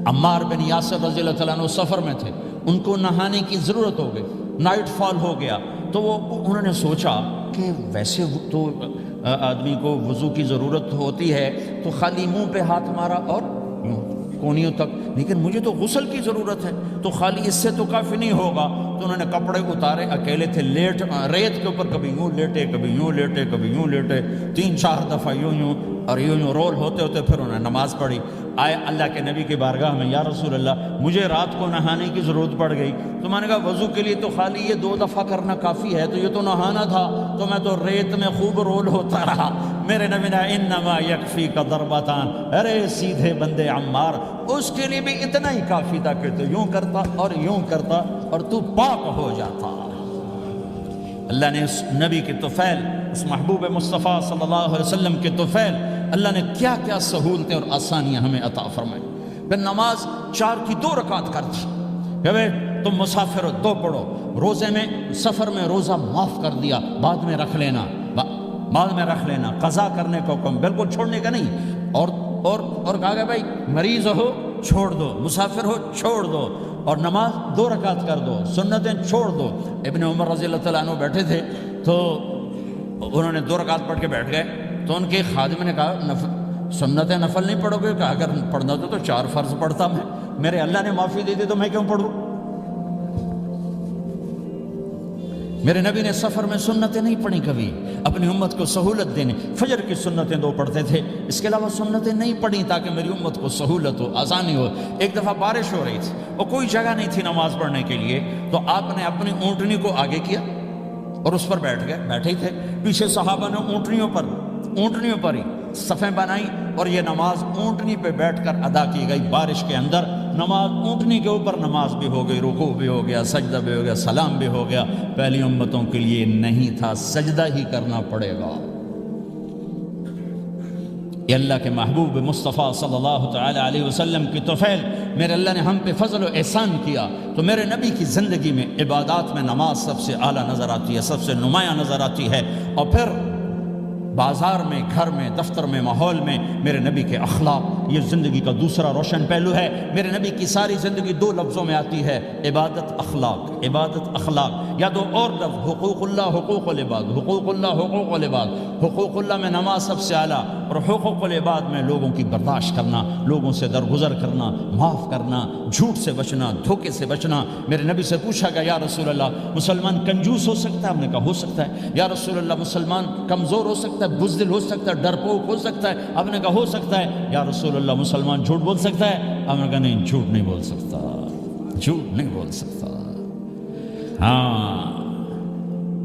عمار بن یاسر رضی اللہ تعالیٰ عنہ سفر میں تھے، ان کو نہانے کی ضرورت ہو گئی، نائٹ فال ہو گیا، تو انہوں نے سوچا کہ ویسے تو آدمی کو وضو کی ضرورت ہوتی ہے تو خالی منہ پہ ہاتھ مارا اور یوں کونیوں تک، لیکن مجھے تو غسل کی ضرورت ہے، تو خالی اس سے تو کافی نہیں ہوگا۔ تو انہوں نے کپڑے اتارے، اکیلے تھے، ریت کے اوپر کبھی یوں لیٹے، کبھی یوں لیٹے، کبھی یوں لیٹے، 3-4 دفعہ یوں اور یوں رول ہوتے ہوتے پھر انہوں نے نماز پڑھی۔ آئے اللہ کے نبی کی بارگاہ میں، یا رسول اللہ مجھے رات کو نہانے کی ضرورت پڑ گئی، تو میں نے کہا وضو کے لیے تو خالی یہ 2 دفعہ کرنا کافی ہے، تو یہ تو نہانا تھا، تو میں تو ریت میں خوب رول ہوتا رہا۔ میرے نبی نے انما یکفیک ضربتان، ارے سیدھے بندے عمار، اس کے لیے بھی اتنا ہی کافی تھا کہ تو یوں کرتا اور یوں کرتا اور تو پاک ہو جاتا۔ اللہ نے اس نبی کے طفیل، اس محبوب مصطفیٰ صلی اللہ علیہ وسلم کے طفیل، اللہ نے کیا کیا سہولتیں اور آسانیاں ہمیں عطا فرمائی۔ پھر نماز 4 کی 2 رکعت کر دی کہ بھئی تم مسافر ہو 2 پڑھو، روزے میں سفر میں روزہ معاف کر دیا، بعد میں رکھ لینا، بعد میں رکھ لینا، قضا کرنے کو حکم، بالکل چھوڑنے کا نہیں۔ اور کہا کہ بھائی مریض ہو چھوڑ دو، مسافر ہو چھوڑ دو، اور نماز 2 رکعت کر دو، سنتیں چھوڑ دو۔ ابن عمر رضی اللہ تعالیٰ عنہ بیٹھے تھے تو انہوں نے 2 رکعت پڑھ کے بیٹھ گئے، تو ان کے خادم نے کہا سنتیں نفل نہیں پڑھو گے؟ کہا اگر پڑھنا تو 4 فرض پڑھتا میں، میرے اللہ نے معافی دے دی تو میں کیوں پڑھوں؟ میرے نبی نے سفر میں سنتیں نہیں پڑھی کبھی، اپنی امت کو سہولت دینے، فجر کی سنتیں 2 پڑھتے تھے، اس کے علاوہ سنتیں نہیں پڑھی تاکہ میری امت کو سہولت ہو، آسانی ہو۔ ایک دفعہ بارش ہو رہی تھی اور کوئی جگہ نہیں تھی نماز پڑھنے کے لیے، تو آپ نے اپنی اونٹنی کو آگے کیا اور اس پر بیٹھ گئے، بیٹھے ہی تھے، پیچھے صحابہ نے اونٹنیوں پر ہی صفیں بنائی اور یہ نماز اونٹنی پہ بیٹھ کر ادا کی گئی۔ بارش کے اندر نماز اونٹنی کے اوپر نماز بھی ہو گئی، رکوع بھی ہو گیا، سجدہ بھی ہو گیا، سلام بھی ہو گیا۔ پہلی امتوں کے لیے نہیں تھا، سجدہ ہی کرنا پڑے گا۔ یہ اللہ کے محبوب مصطفیٰ صلی اللہ تعالی علیہ وسلم کی طفیل، میرے اللہ نے ہم پہ فضل و احسان کیا، تو میرے نبی کی زندگی میں عبادات میں نماز سب سے اعلیٰ نظر آتی ہے، سب سے نمایاں نظر آتی ہے۔ اور پھر بازار میں، گھر میں، دفتر میں، ماحول میں میرے نبی کے اخلاق، یہ زندگی کا دوسرا روشن پہلو ہے۔ میرے نبی کی ساری زندگی 2 لفظوں میں آتی ہے، عبادت اخلاق، عبادت اخلاق، یا 2 اور لفظ، حقوق اللہ، حقوق العباد، حقوق اللہ، حقوق العباد۔ حقوق اللہ میں نماز سب سے اعلیٰ، اور حقوق العباد میں لوگوں کی برداشت کرنا، لوگوں سے درگزر کرنا، معاف کرنا، جھوٹ سے بچنا، دھوکے سے بچنا۔ میرے نبی سے پوچھا گیا یا رسول اللہ مسلمان کنجوس ہو سکتا ہے؟ ہم نے کہا ہو سکتا ہے۔ یا رسول اللہ مسلمان کمزور ہو سکتا ہے، بزدل ہو سکتا ہے، ڈرپوک ہو سکتا ہے؟ آپ نے کہا ہو سکتا ہے۔ یا رسول اللہ مسلمان جھوٹ بول سکتا ہے؟ آپ نے کہا نہیں، جھوٹ نہیں بول سکتا، جھوٹ نہیں بول سکتا۔ ہاں،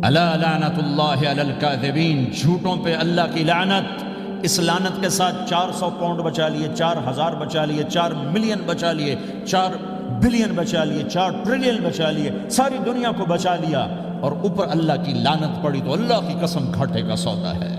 الا لعنت اللہ علی الکاذبین، جھوٹوں پہ اللہ کی لعنت۔ اس لعنت کے ساتھ 400 پاؤنڈ بچا لیے، 4000 بچا لیے، 4 ملین بچا لیے، 4 بلین بچا لیے، 4 ٹریلین بچا لیے، ساری دنیا کو بچا لیا، اور اوپر اللہ کی لعنت پڑی تو اللہ کی قسم گھاٹے کا سودا ہے۔